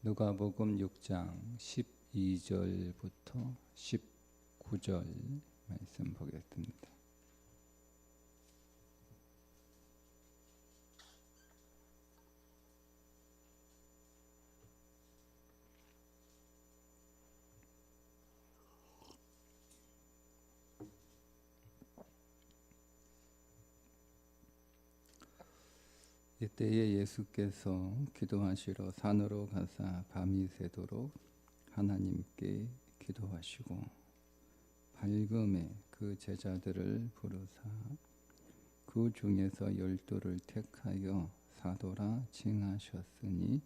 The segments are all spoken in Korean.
누가복음 6장 12절부터 19절 말씀 보겠습니다. 이때에 예수께서 기도하시러 산으로 가사 밤이 새도록 하나님께 기도하시고 밝음에 그 제자들을 부르사 그 중에서 12를 택하여 사도라 칭하셨으니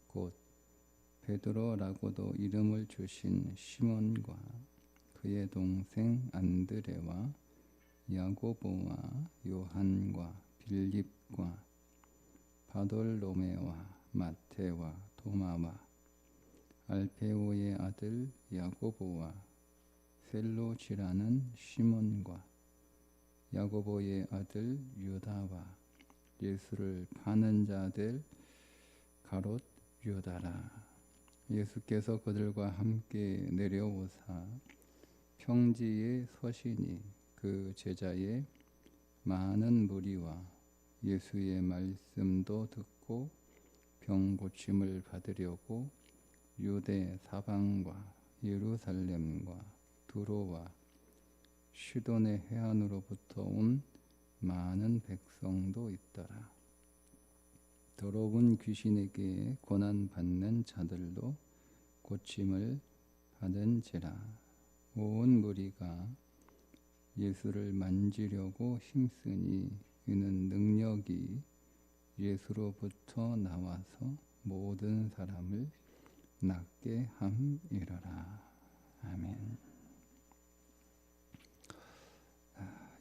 곧 베드로라고도 이름을 주신 시몬과 그의 동생 안드레와 야고보와 요한과 빌립과 바돌로메와 마테와 도마와 알페오의 아들 야고보와 셀로지라는 시몬과 야고보의 아들 유다와 예수를 파는 자들 가롯 유다라. 예수께서 그들과 함께 내려오사 평지에 서시니 그 제자의 많은 무리와 예수의 말씀도 듣고 병 고침을 받으려고 유대 사방과 예루살렘과 두로와 시돈의 해안으로부터 온 많은 백성도 있더라. 더러운 귀신에게 고난 받는 자들도 고침을 받은지라. 온 무리가 예수를 만지려고 힘쓰니 이는 능력이 예수로부터 나와서 모든 사람을 낫게 함이러라. 아멘.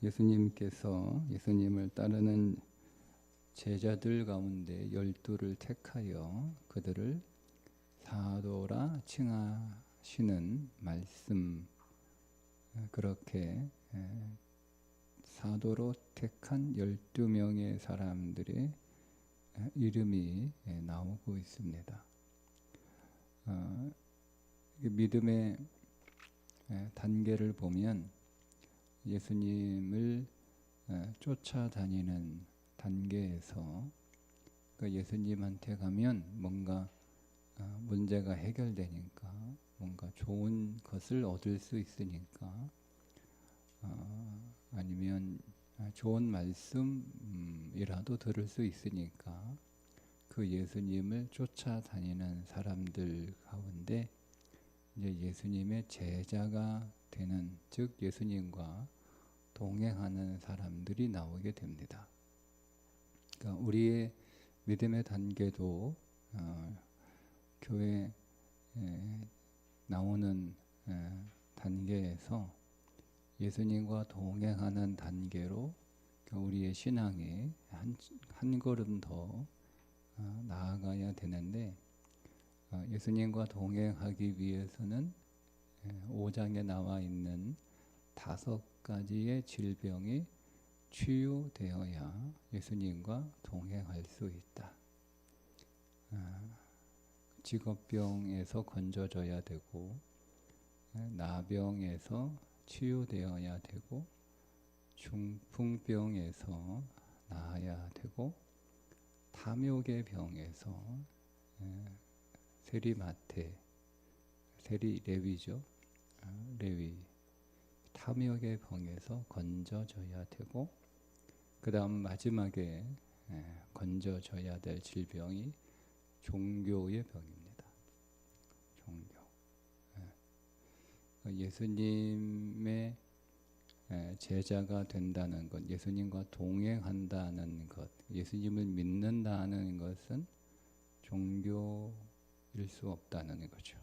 예수님께서 예수님을 따르는 제자들 가운데 12를 택하여 그들을 사도라 칭하시는 말씀, 그렇게 사도로 택한 12명의 사람들의 이름이 나오고 있습니다. 믿음의 단계를 보면 예수님을 쫓아다니는 단계에서 예수님한테 가면 뭔가 문제가 해결되니까, 뭔가 좋은 것을 얻을 수 있으니까, 아니면 좋은 말씀이라도 들을 수 있으니까 그 예수님을 쫓아다니는 사람들 가운데 이제 예수님의 제자가 되는, 즉 예수님과 동행하는 사람들이 나오게 됩니다. 그러니까 우리의 믿음의 단계도 교회에 나오는 단계에서 예수님과 동행하는 단계로 우리의 신앙이 한 걸음 더 나아가야 되는데, 예수님과 동행하기 위해서는 5장에 나와 있는 5가지의 질병이 치유되어야 예수님과 동행할 수 있다. 직업병에서 건져져야 되고, 나병에서 치유되어야 되고, 중풍병에서 나아야 되고, 탐욕의 병에서 세리마테, 세리 레위죠. 레위, 탐욕의 병에서 건져져야 되고, 그 다음 마지막에 건져져야 될 질병이 종교의 병입니다. 종교. 예수님의 제자가 된다는 것, 예수님과 동행한다는 것, 예수님을 믿는다는 것은 종교일 수 없다는 거죠.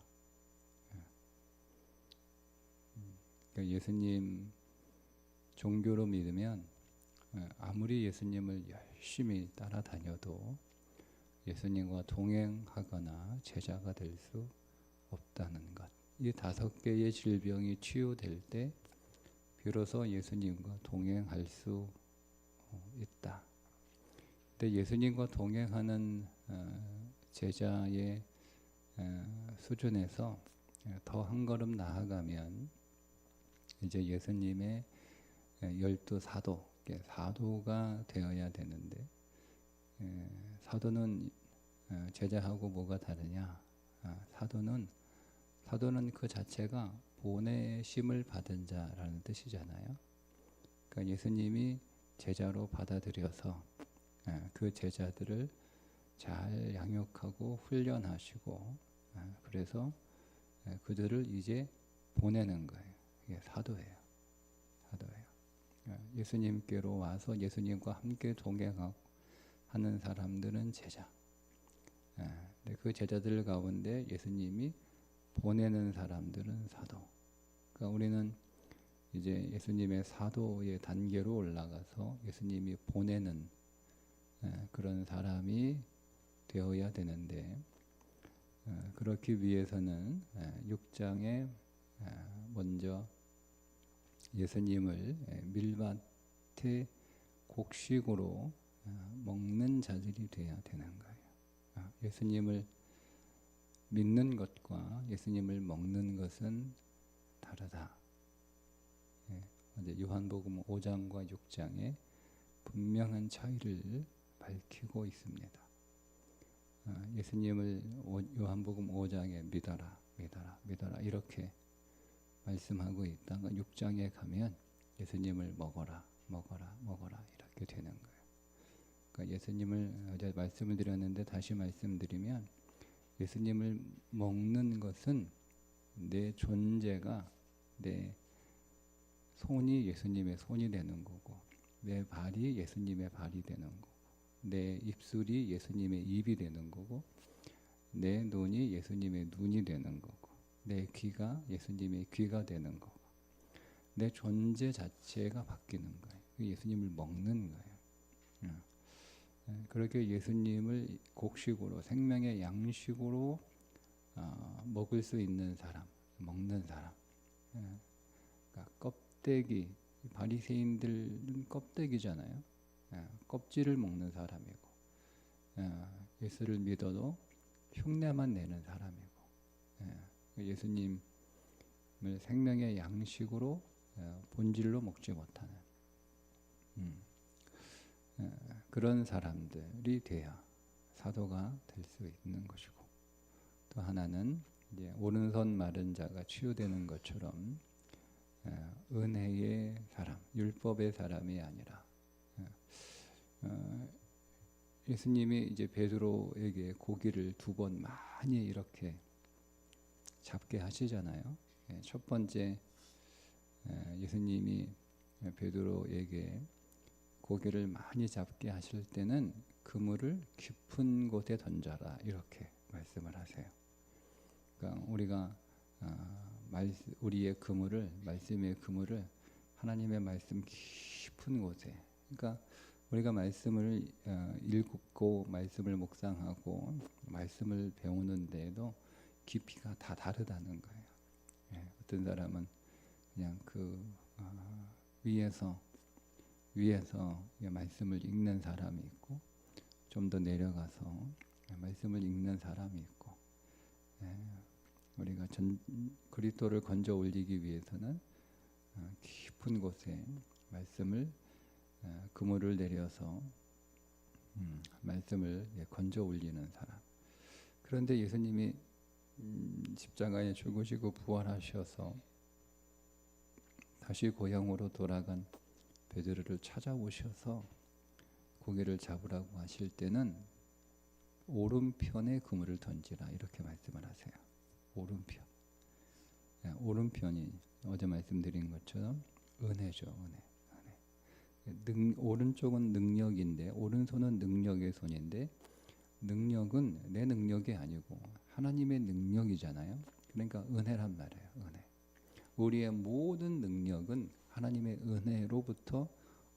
그러니까 예수님 종교로 믿으면 아무리 예수님을 열심히 따라다녀도 예수님과 동행하거나 제자가 될 수 없다는 것. 이 5개의 질병이 치유될 때 비로소 예수님과 동행할 수 있다. 근데 예수님과 동행하는 제자의 수준에서 더 한 걸음 나아가면 이제 예수님의 12사도, 사도가 되어야 되는데, 사도는 제자하고 뭐가 다르냐? 사도는 그 자체가 보내심을 받은 자라는 뜻이잖아요. 그러니까 예수님이 제자로 받아들여서 그 제자들을 잘 양육하고 훈련하시고, 그래서 그들을 이제 보내는 거예요. 이게 사도예요. 예수님께로 와서 예수님과 함께 동행하고 하는 사람들은 제자. 근데 그 제자들 가운데 예수님이 보내는 사람들은 사도. 그러니까 우리는 이제 예수님의 사도의 단계로 올라가서 예수님이 보내는 그런 사람이 되어야 되는데, 그렇기 위해서는 6장에 먼저 예수님을 밀밭의 곡식으로 먹는 자들이 되어야 되는 거예요. 예수님을 믿는 것과 예수님을 먹는 것은 다르다. 요한복음 5장과 6장에 분명한 차이를 밝히고 있습니다. 예수님을 요한복음 5장에 믿어라 이렇게 말씀하고 있다가 6장에 가면 예수님을 먹어라 이렇게 되는 거예요. 그러니까 예수님을 어제 말씀을 드렸는데 다시 말씀드리면, 예수님을 먹는 것은 내 존재가, 내 손이 예수님의 손이 되는 거고, 내 발이 예수님의 발이 되는 거고, 내 입술이 예수님의 입이 되는 거고, 내 눈이 예수님의 눈이 되는 거고, 내 귀가 예수님의 귀가 되는 거고, 내 존재 자체가 바뀌는 거예요. 예수님을 먹는 거예요. 그렇게 예수님을 곡식으로, 생명의 양식으로 먹을 수 있는 사람, 먹는 사람. 그러니까 껍데기, 바리새인들은 껍데기잖아요. 껍질을 먹는 사람이고, 예수를 믿어도 흉내만 내는 사람이고, 예수님을 생명의 양식으로 본질로 먹지 못하는 그런 사람들이 돼야 사도가 될 수 있는 것이고, 또 하나는 이제 오른손 마른 자가 치유되는 것처럼 은혜의 사람, 율법의 사람이 아니라, 예수님이 이제 베드로에게 고기를 2번 많이 이렇게 잡게 하시잖아요. 첫 번째 예수님이 베드로에게 고기를 많이 잡게 하실 때는 그물을 깊은 곳에 던져라 이렇게 말씀을 하세요. 그러니까 우리가 우리의 그물을, 말씀의 그물을 하나님의 말씀 깊은 곳에, 그러니까 우리가 말씀을 읽고 말씀을 묵상하고 말씀을 배우는데도 깊이가 다 다르다는 거예요. 어떤 사람은 그냥 그 위에서 말씀을 읽는 사람이 있고, 좀 더 내려가서 말씀을 읽는 사람이 있고, 우리가 그리스도를 건져 올리기 위해서는 깊은 곳에 말씀을, 그물을 내려서 말씀을 건져 올리는 사람. 그런데 예수님이 십자가에 죽으시고 부활하셔서 다시 고향으로 돌아간 베드로를 찾아오셔서 고기를 잡으라고 하실 때는 오른편에 그물을 던지라 이렇게 말씀을 하세요. 오른편. 오른편이 어제 말씀드린 것처럼 은혜죠. 은혜. 오른쪽은 능력인데, 오른손은 능력의 손인데, 능력은 내 능력이 아니고 하나님의 능력이잖아요. 그러니까 은혜란 말이에요. 은혜. 우리의 모든 능력은 하나님의 은혜로부터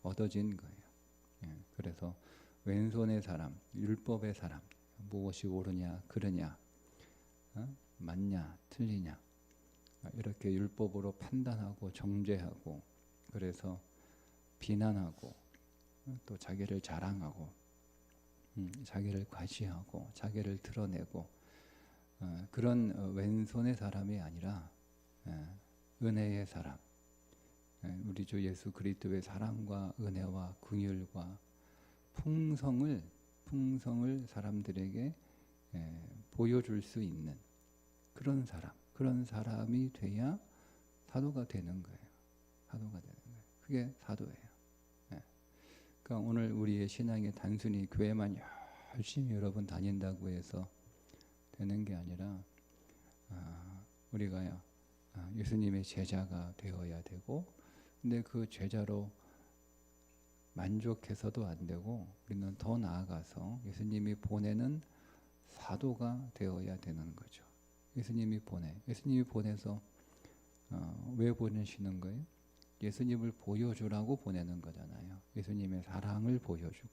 얻어진 거예요. 그래서 왼손의 사람, 율법의 사람, 무엇이 옳으냐, 그르냐, 맞냐, 틀리냐, 이렇게 율법으로 판단하고 정죄하고, 그래서 비난하고, 또 자기를 자랑하고, 자기를 과시하고, 자기를 드러내고, 그런 왼손의 사람이 아니라 은혜의 사람, 우리 주 예수 그리스도의 사랑과 은혜와 긍휼과 풍성을 사람들에게 보여줄 수 있는 그런 사람이 돼야 사도가 되는 거예요. 사도가 되는 거예요. 그게 사도예요. 그러니까 오늘 우리의 신앙이 단순히 교회만 열심히 여러분 다닌다고 해서 되는 게 아니라 우리가 예수님의 제자가 되어야 되고, 근데 그 제자로 만족해서도 안 되고 우리는 더 나아가서 예수님이 보내는 사도가 되어야 되는 거죠. 예수님이 보내서 왜 보내시는 거예요? 예수님을 보여주라고 보내는 거잖아요. 예수님의 사랑을 보여주고,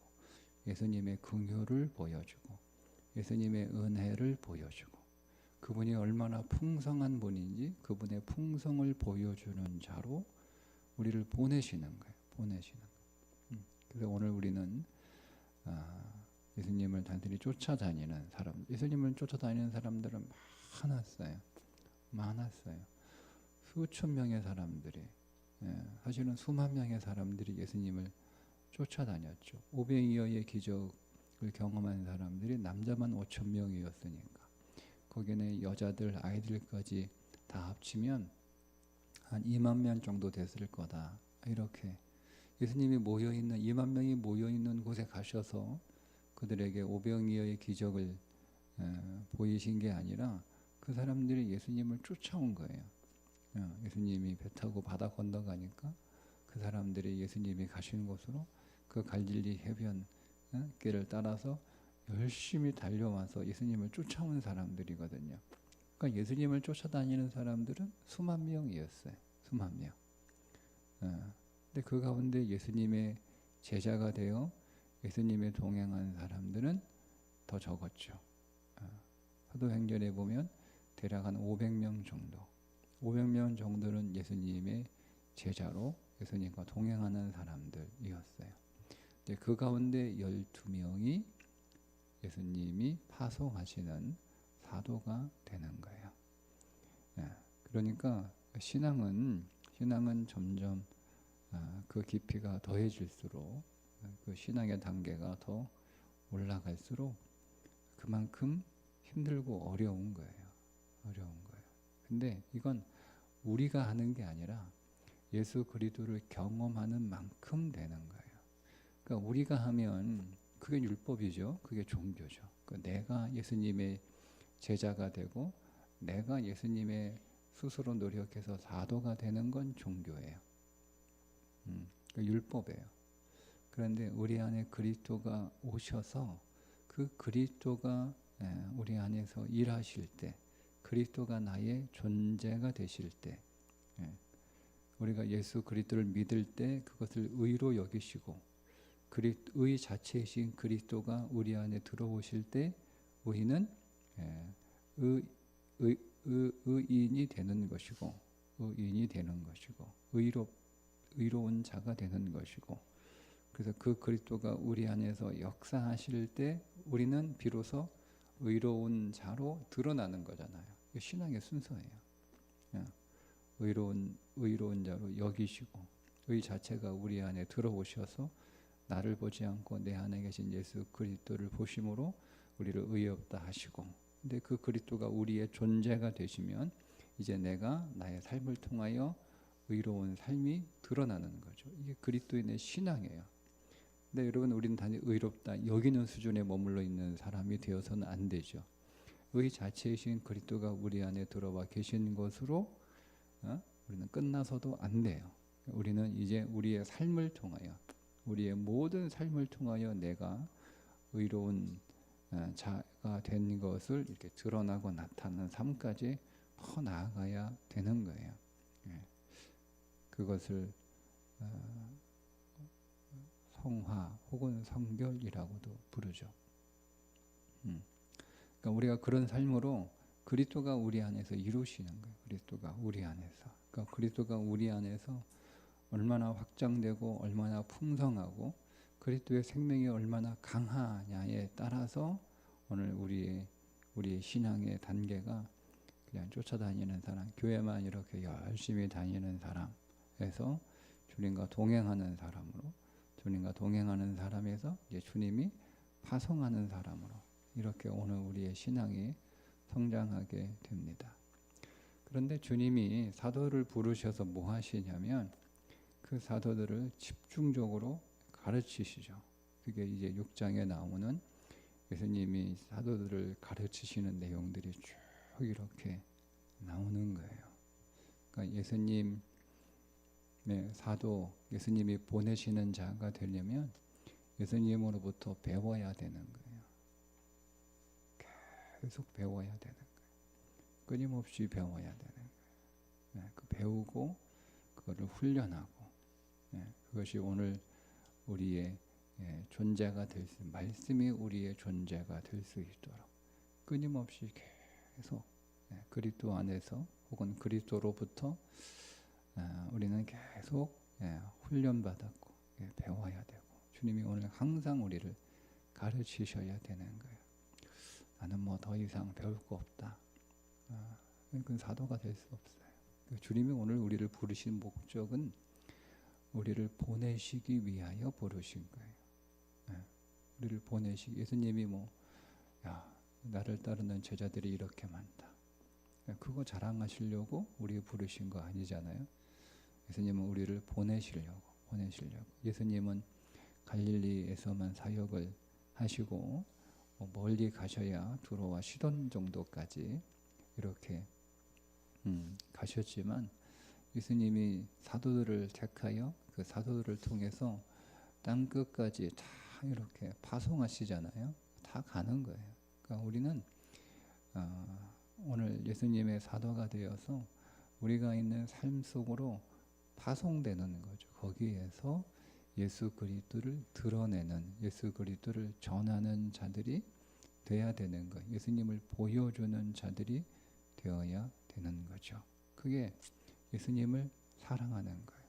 예수님의 긍휼을 보여주고, 예수님의 은혜를 보여주고, 그분이 얼마나 풍성한 분인지 그분의 풍성을 보여주는 자로 우리를 보내시는 거예요. 그래서 오늘 우리는 예수님을 단순히 쫓아다니는 사람, 예수님을 쫓아다니는 사람들은 많았어요. 수천 명의 사람들이, 사실은 수만 명의 사람들이 예수님을 쫓아다녔죠. 오병이어의 기적을 경험한 사람들이 남자만 5천 명이었으니까 거기는 여자들, 아이들까지 다 합치면 한 2만 명 정도 됐을 거다. 이렇게 예수님이 2만 명이 모여있는 곳에 가셔서 그들에게 오병이어의 기적을 보이신 게 아니라 그 사람들이 예수님을 쫓아온 거예요. 예수님이 배 타고 바다 건너가니까 그 사람들이 예수님이 가시는 곳으로 그 갈릴리 해변 길을 따라서 열심히 달려와서 예수님을 쫓아온 사람들이거든요. 그러니까 예수님을 쫓아다니는 사람들은 수만 명이었어요. 수만 명. 근데 그 가운데 예수님의 제자가 되어 예수님의 동행한 사람들은 더 적었죠. 사도행전에 보면 대략 한 500명 정도. 500명 정도는 예수님의 제자로 예수님과 동행하는 사람들이었어요. 근데 그 가운데 12명이 예수님이 파송하시는 사도가 되는 거예요. 그러니까 신앙은 점점 그 깊이가 더해질수록, 그 신앙의 단계가 더 올라갈수록 그만큼 힘들고 어려운 거예요. 근데 이건 우리가 하는 게 아니라 예수 그리스도를 경험하는 만큼 되는 거예요. 그러니까 우리가 하면 그게 율법이죠. 그게 종교죠. 그러니까 내가 예수님의 제자가 되고 내가 예수님의 스스로 노력해서 사도가 되는 건 종교예요. 율법이에요. 그런데 우리 안에 그리스도가 오셔서 그 그리스도가 우리 안에서 일하실 때, 그리스도가 나의 존재가 되실 때, 우리가 예수 그리스도를 믿을 때 그것을 의로 여기시고 의 자체이신 그리스도가 우리 안에 들어오실 때 우리는 의인이 되는 것이고 의로운 자가 되는 것이고, 그래서 그 그리스도가 우리 안에서 역사하실 때 우리는 비로소 의로운 자로 드러나는 거잖아요. 신앙의 순서예요. 의로운 자로 여기시고 의 자체가 우리 안에 들어오셔서 나를 보지 않고 내 안에 계신 예수 그리스도를 보심으로 우리를 의에 없다 하시고, 근데 그 그리스도가 우리의 존재가 되시면 이제 내가 나의 삶을 통하여 의로운 삶이 드러나는 거죠. 이게 그리스도인의 신앙이에요. 근데 여러분, 우리는 단지 의롭다 여기는 수준에 머물러 있는 사람이 되어서는 안 되죠. 의 자체이신 그리스도가 우리 안에 들어와 계신 것으로 우리는 끝나서도 안 돼요. 우리는 이제 우리의 삶을 통하여, 우리의 모든 삶을 통하여 내가 의로운 자가 된 것을 이렇게 드러나고 나타나는 삶까지 더 나아가야 되는 거예요. 그것을 성화 혹은 성결이라고도 부르죠. 그러니까 우리가 그런 삶으로 그리스도가 우리 안에서 이루시는 거예요. 그리스도가 우리 안에서. 그러니까 그리스도가 우리 안에서 얼마나 확장되고 얼마나 풍성하고 그리스도의 생명이 얼마나 강하냐에 따라서 오늘 우리의 신앙의 단계가 그냥 쫓아다니는 사람, 교회만 이렇게 열심히 다니는 사람에서 주님과 동행하는 사람으로, 주님과 동행하는 사람에서 이제 주님이 파송하는 사람으로 이렇게 오늘 우리의 신앙이 성장하게 됩니다. 그런데 주님이 사도를 부르셔서 뭐 하시냐면 그 사도들을 집중적으로 가르치시죠. 그게 이제 6장에 나오는 예수님이 사도들을 가르치시는 내용들이 쭉 이렇게 나오는 거예요. 그러니까 예수님의 사도, 예수님이 보내시는 자가 되려면 예수님으로부터 배워야 되는 거예요. 계속 배워야 되는 거예요. 끊임없이 배워야 되는 거예요. 그 배우고 그거를 훈련하고, 그것이 오늘 우리의 존재가 될 수, 말씀이 우리의 존재가 될 수 있도록 끊임없이 계속 그리스도 안에서 혹은 그리스도로부터 우리는 계속 훈련받았고 배워야 되고, 주님이 오늘 항상 우리를 가르치셔야 되는 거예요. 나는 뭐 더 이상 배울 거 없다. 그건 사도가 될 수 없어요. 주님이 오늘 우리를 부르신 목적은 우리를 보내시기 위하여 부르신 거예요. 우리를 보내시기, 예수님이 나를 따르는 제자들이 이렇게 많다. 그거 자랑하시려고 우리 부르신 거 아니잖아요. 예수님은 우리를 보내시려고. 예수님은 갈릴리에서만 사역을 하시고 멀리 가셔야 두로와 시돈 정도까지 이렇게 가셨지만, 예수님이 사도들을 택하여 그 사도들을 통해서 땅 끝까지 다 이렇게 파송하시잖아요. 다 가는 거예요. 그러니까 우리는 오늘 예수님의 사도가 되어서 우리가 있는 삶 속으로 파송되는 거죠. 거기에서 예수 그리스도를 드러내는, 예수 그리스도를 전하는 자들이 돼야 되는 거예요. 예수님을 보여주는 자들이 되어야 되는 거죠. 그게 예수님을 사랑하는 거예요.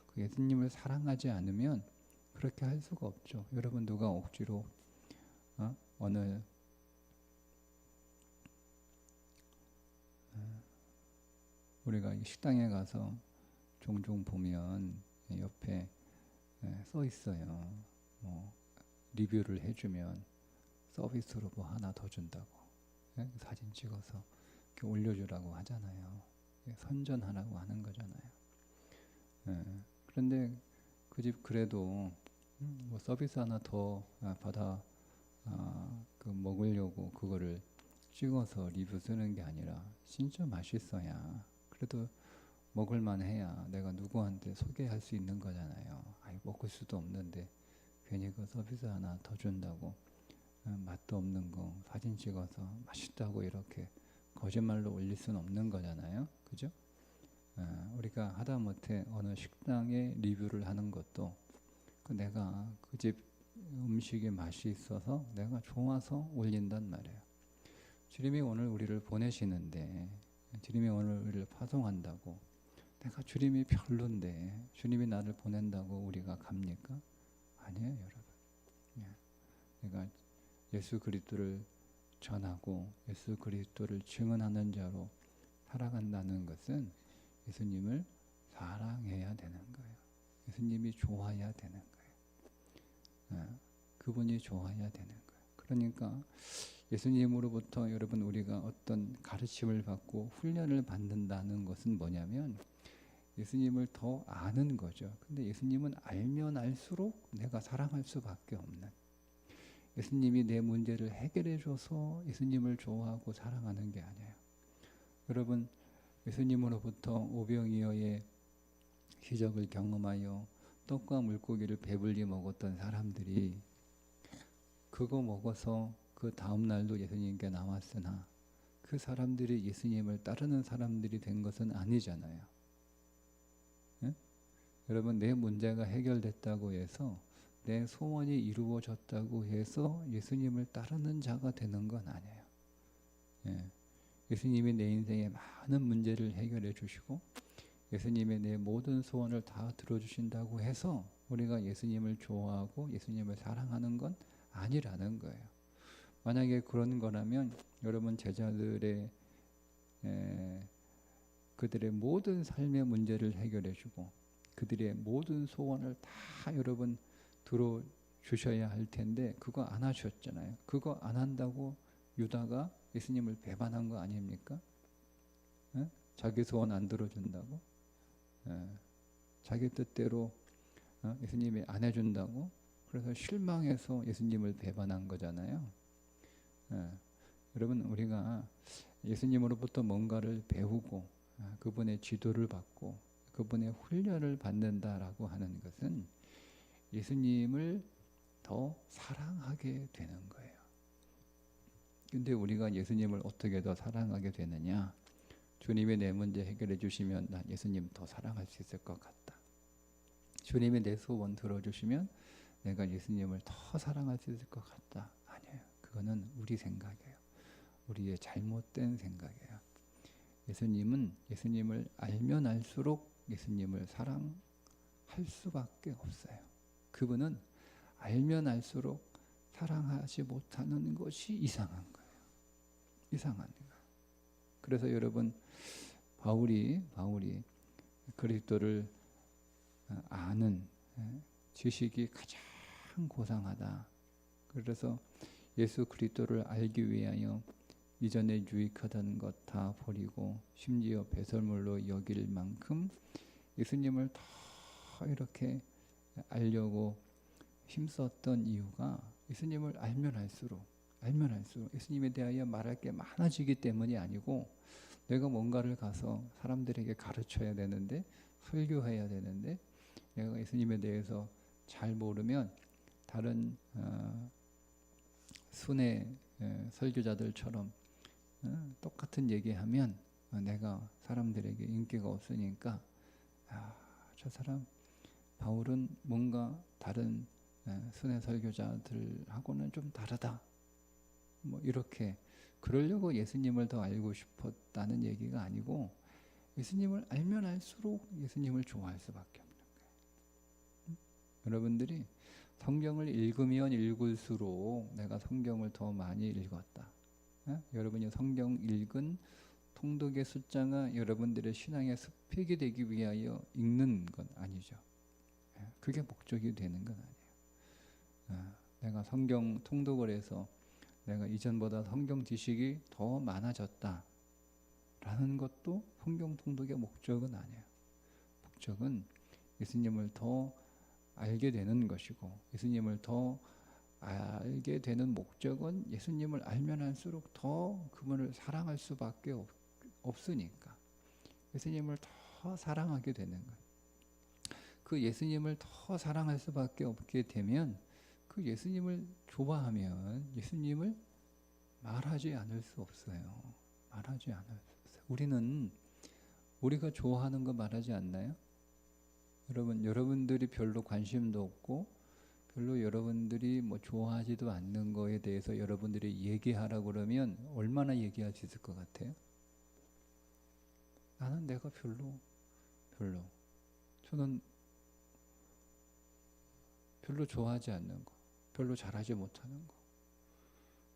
그 예수님을 사랑하지 않으면 그렇게 할 수가 없죠. 여러분, 누가 억지로 어느 우리가 식당에 가서 종종 보면 옆에 써 있어요. 리뷰를 해주면 서비스로 뭐 하나 더 준다고, 사진 찍어서 이렇게 올려주라고 하잖아요. 선전하라고 하는 거잖아요. 그런데 그 집 그래도 뭐 서비스 하나 더 받아 그 먹으려고 그거를 찍어서 리뷰 쓰는 게 아니라 진짜 맛있어야 그래도 먹을만 해야 내가 누구한테 소개할 수 있는 거잖아요. 먹을 수도 없는데 괜히 그 서비스 하나 더 준다고 맛도 없는 거 사진 찍어서 맛있다고 이렇게 거짓말로 올릴 수는 없는 거잖아요. 그죠? 우리가 하다못해 어느 식당에 리뷰를 하는 것도 내가 그 집 음식의 맛이 있어서 내가 좋아서 올린단 말이에요. 주님이 오늘 우리를 보내시는데, 주님이 오늘 우리를 파송한다고 내가 주님이 별론데 주님이 나를 보낸다고 우리가 갑니까? 아니에요, 여러분. 내가 예수 그리스도를 전하고 예수 그리스도를 증언하는 자로 살아간다는 것은 예수님을 사랑해야 되는 거예요. 예수님이 좋아야 되는 거예요. 그분이 좋아야 되는 거예요. 그러니까 예수님으로부터 여러분 우리가 어떤 가르침을 받고 훈련을 받는다는 것은 뭐냐면 예수님을 더 아는 거죠. 근데 예수님은 알면 알수록 내가 사랑할 수밖에 없는, 예수님이 내 문제를 해결해 줘서 예수님을 좋아하고 사랑하는 게 아니에요. 여러분, 예수님으로부터 오병이어의 기적을 경험하여 떡과 물고기를 배불리 먹었던 사람들이 그거 먹어서 그 다음 날도 예수님께 나왔으나 그 사람들이 예수님을 따르는 사람들이 된 것은 아니잖아요. 여러분, 내 문제가 해결됐다고 해서 내 소원이 이루어졌다고 해서 예수님을 따르는 자가 되는 건 아니에요. 예수님이 내 인생의 많은 문제를 해결해 주시고 예수님의 내 모든 소원을 다 들어주신다고 해서 우리가 예수님을 좋아하고 예수님을 사랑하는 건 아니라는 거예요. 만약에 그런 거라면 여러분 제자들의 그들의 모든 삶의 문제를 해결해 주고 그들의 모든 소원을 다 여러분 들어주셔야 할 텐데 그거 안 하셨잖아요. 그거 안 한다고 유다가 예수님을 배반한 거 아닙니까? 에? 자기 소원 안 들어준다고? 자기 뜻대로 예수님이 안 해준다고? 그래서 실망해서 예수님을 배반한 거잖아요. 여러분 우리가 예수님으로부터 뭔가를 배우고 그분의 지도를 받고 그분의 훈련을 받는다라고 하는 것은 예수님을 더 사랑하게 되는 거예요. 근데 우리가 예수님을 어떻게 더 사랑하게 되느냐? 주님이 내 문제 해결해 주시면 난 예수님 더 사랑할 수 있을 것 같다. 주님이 내 소원 들어주시면 내가 예수님을 더 사랑할 수 있을 것 같다. 아니에요. 그거는 우리 생각이에요. 우리의 잘못된 생각이에요. 예수님을 알면 알수록 예수님을 사랑할 수밖에 없어요. 그분은 알면 알수록 사랑하지 못하는 것이 이상한 거예요. 이상한 거예요. 그래서 여러분 바울이 그리스도를 아는 지식이 가장 고상하다. 그래서 예수 그리스도를 알기 위하여 이전에 유익하던 것 다 버리고 심지어 배설물로 여길 만큼 예수님을 더 이렇게 알려고 힘썼던 이유가 예수님을 알면 알수록 예수님에 대하여 말할 게 많아지기 때문이 아니고 내가 뭔가를 가서 사람들에게 가르쳐야 되는데 설교해야 되는데 내가 예수님에 대해서 잘 모르면 다른 순회 설교자들처럼 똑같은 얘기하면 내가 사람들에게 인기가 없으니까 저 사람 바울은 뭔가 다른 순회 설교자들하고는 좀 다르다. 뭐 이렇게 그러려고 예수님을 더 알고 싶었다는 얘기가 아니고 예수님을 알면 알수록 예수님을 좋아할 수밖에 없는 거예요. 여러분들이 성경을 읽으면 읽을수록 내가 성경을 더 많이 읽었다. 여러분이 성경 읽은 통독의 숫자가 여러분들의 신앙의 스펙이 되기 위하여 읽는 건 아니죠. 그게 목적이 되는 건 아니에요. 내가 성경 통독을 해서 내가 이전보다 성경 지식이 더 많아졌다 라는 것도 성경 통독의 목적은 아니에요. 목적은 예수님을 더 알게 되는 것이고 예수님을 더 알게 되는 목적은 예수님을 알면 알수록 더 그분을 사랑할 수밖에 없으니까 예수님을 더 사랑하게 되는 거예요. 그 예수님을 더 사랑할 수밖에 없게 되면 그 예수님을 좋아하면 예수님을 말하지 않을 수 없어요. 말하지 않을 수 없어요. 우리가 좋아하는 거 말하지 않나요? 여러분들이 별로 관심도 없고 별로 여러분들이 뭐 좋아하지도 않는 거에 대해서 여러분들이 얘기하라고 그러면 얼마나 얘기할 수 있을 것 같아요? 나는 내가 별로 저는 별로 좋아하지 않는 거, 별로 잘하지 못하는 거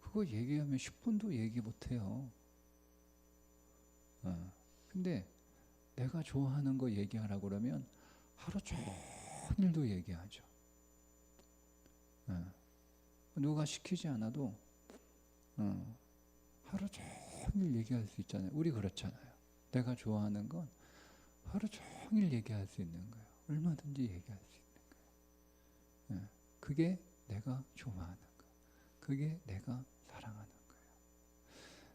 그거 얘기하면 10분도 얘기 못해요. 근데 내가 좋아하는 거 얘기하라고 그러면 하루 종일도 얘기하죠. 누가 시키지 않아도 하루 종일 얘기할 수 있잖아요. 우리 그렇잖아요. 내가 좋아하는 건 하루 종일 얘기할 수 있는 거예요. 얼마든지 얘기할 수 있는 거예요. 그게 내가 좋아하는 거예요. 그게 내가 사랑하는 거예요.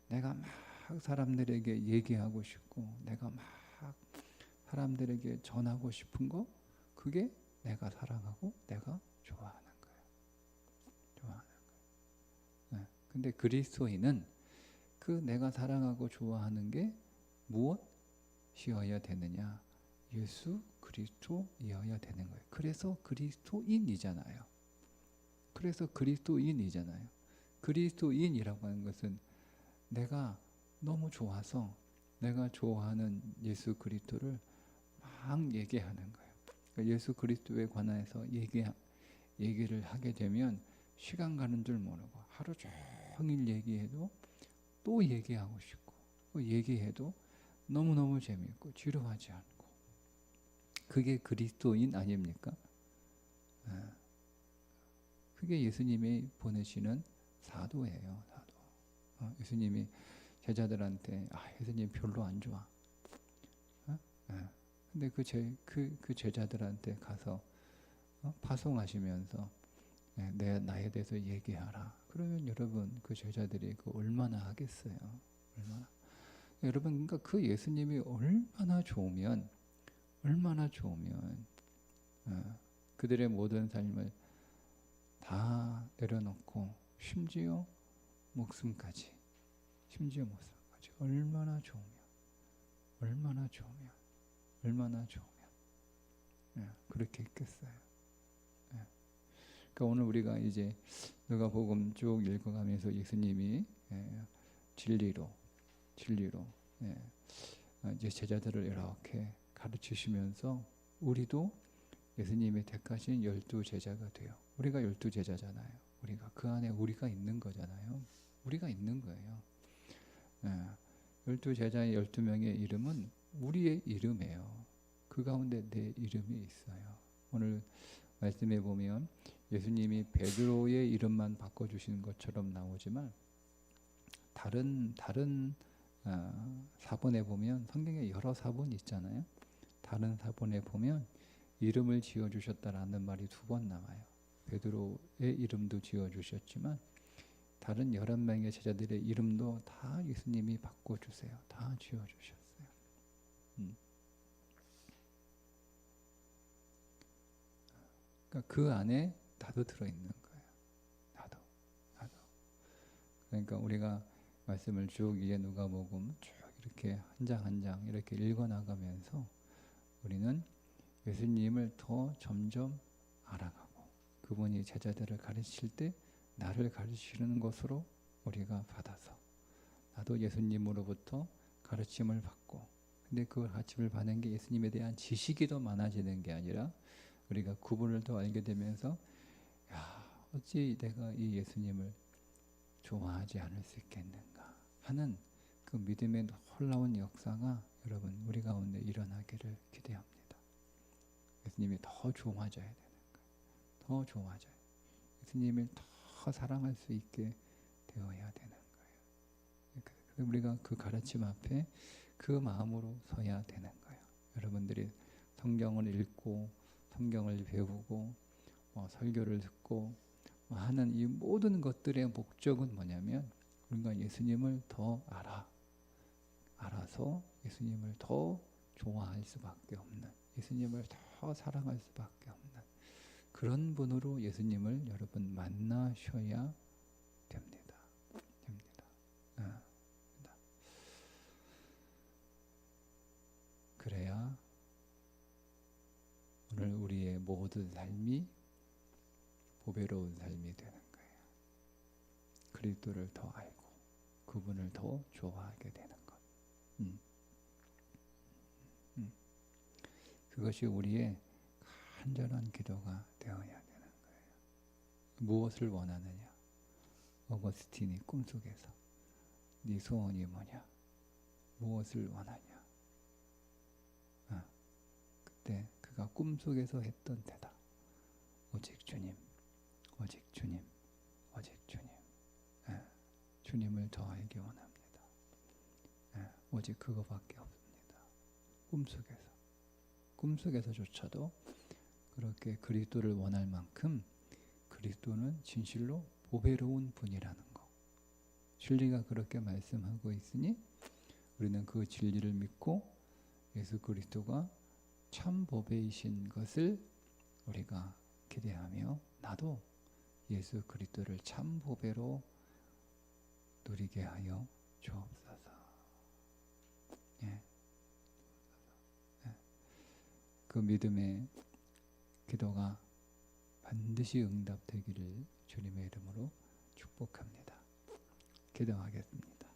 내가 막 사람들에게 얘기하고 싶고 내가 막 사람들에게 전하고 싶은 거 그게 내가 사랑하고 내가 좋아하는 거예요. 좋아하는 거예요. 근데 그리스도인은 그 내가 사랑하고 좋아하는 게 무엇이어야 되느냐? 예수 그리스도이어야 되는 거예요. 그래서 그리스도인이잖아요. 그리스도인이라고 하는 것은 내가 너무 좋아서 내가 좋아하는 예수 그리스도를 막 얘기하는 거예요. 그러니까 예수 그리스도에 관해서 얘기를 하게 되면 시간 가는 줄 모르고 하루 성일 얘기해도 또 얘기하고 싶고, 또 얘기해도 너무너무 재미있고 지루하지 않고, 그게 그리스도인 아닙니까? 그게 예수님이 보내시는 사도예요. 사도. 예수님이 제자들한테 예수님 별로 안 좋아. 근데 그 제자들한테 가서 파송하시면서 나에 대해서 얘기하라. 그러면 여러분 그 제자들이 얼마나 하겠어요? 얼마나? 여러분 그러니까 그 예수님이 얼마나 좋으면 그들의 모든 삶을 다 내려놓고 심지어 목숨까지 얼마나 좋으면 그렇게 했겠어요. 그러니까 오늘 우리가 이제 누가복음 쭉 읽어가면서 예수님이 진리로 이제 제자들을 이렇게 가르치시면서 우리도 예수님이 택하신 12제자가 돼요. 우리가 12제자잖아요. 우리가 그 안에 우리가 있는 거잖아요. 우리가 있는 거예요. 12제자의 12명의 이름은 우리의 이름이에요. 그 가운데 내 이름이 있어요. 오늘 말씀해 보면 예수님이 베드로의 이름만 바꿔주신 것처럼 나오지만 다른 사본에 보면, 성경에 여러 사본이 있잖아요. 다른 사본에 보면 이름을 지어주셨다라는 말이 2번 나와요. 베드로의 이름도 지어주셨지만 다른 11명의 제자들의 이름도 다 예수님이 바꿔주세요. 다 지어주셨어요. 그러니까 그 안에 나도 들어있는 거예요. 나도. 그러니까 우리가 말씀을 쭉 이제 누가복음 쭉 이렇게 한 장 한 장 이렇게 읽어나가면서 우리는 예수님을 더 점점 알아가고, 그분이 제자들을 가르칠 때 나를 가르치는 것으로 우리가 받아서 나도 예수님으로부터 가르침을 받고, 근데 그 가르침을 받는 게 예수님에 대한 지식이 더 많아지는 게 아니라 우리가 그분을 더 알게 되면서 어찌 내가 이 예수님을 좋아하지 않을 수 있겠는가 하는 그 믿음의 놀라운 역사가 여러분 우리 가운데 일어나기를 기대합니다. 예수님이 더 좋아져야 되는 거예요. 더 좋아져야, 예수님을 더 사랑할 수 있게 되어야 되는 거예요. 그래서 우리가 그 가르침 앞에 그 마음으로 서야 되는 거예요. 여러분들이 성경을 읽고 성경을 배우고 설교를 듣고 하는 이 모든 것들의 목적은 뭐냐면 우리가 예수님을 더 알아서 예수님을 더 좋아할 수밖에 없는, 예수님을 더 사랑할 수밖에 없는 그런 분으로 예수님을 여러분 만나셔야 됩니다. 그래야 오늘 우리의 모든 삶이 보배로운 삶이 되는 거예요. 그리스도를 더 알고 그분을 더 좋아하게 되는 것. 그것이 우리의 간절한 기도가 되어야 되는 거예요. 무엇을 원하느냐? 어거스틴이 꿈속에서 네 소원이 뭐냐? 무엇을 원하냐? 그때 그가 꿈속에서 했던 대답, 오직 주님, 오직 주님, 오직 주님. 주님을 더 알기 원합니다. 오직 그거밖에 없습니다. 꿈속에서조차도 그렇게 그리스도를 원할 만큼 그리스도는 진실로 보배로운 분이라는 것, 진리가 그렇게 말씀하고 있으니 우리는 그 진리를 믿고 예수 그리스도가 참 보배이신 것을 우리가 기대하며 나도 예수 그리스도를 참 보배로 누리게 하여 주옵소서. 그 믿음의 기도가 반드시 응답되기를 주님의 이름으로 축복합니다. 기도하겠습니다.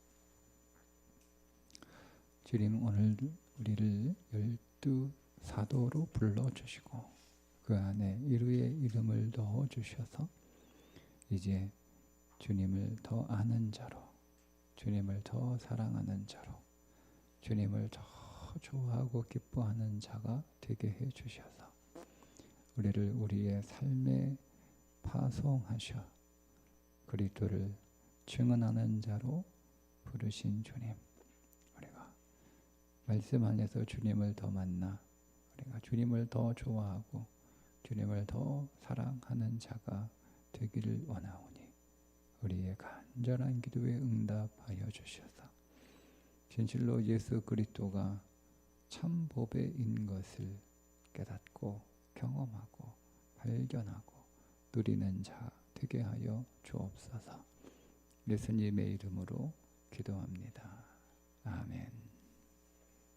주님, 오늘 우리를 12사도로 불러주시고 그 안에 이루의 이름을 넣어주셔서 이제 주님을 더 아는 자로, 주님을 더 사랑하는 자로, 주님을 더 좋아하고 기뻐하는 자가 되게 해 주셔서 우리를 우리의 삶에 파송하셔 그리스도를 증언하는 자로 부르신 주님, 우리가 말씀 안에서 주님을 더 만나 우리가 주님을 더 좋아하고 주님을 더 사랑하는 자가 되기를 원하오니 우리의 간절한 기도에 응답하여 주셔서 진실로 예수 그리스도가 참 보배인 것을 깨닫고 경험하고 발견하고 누리는 자 되게 하여 주옵소서. 예수님의 이름으로 기도합니다. 아멘.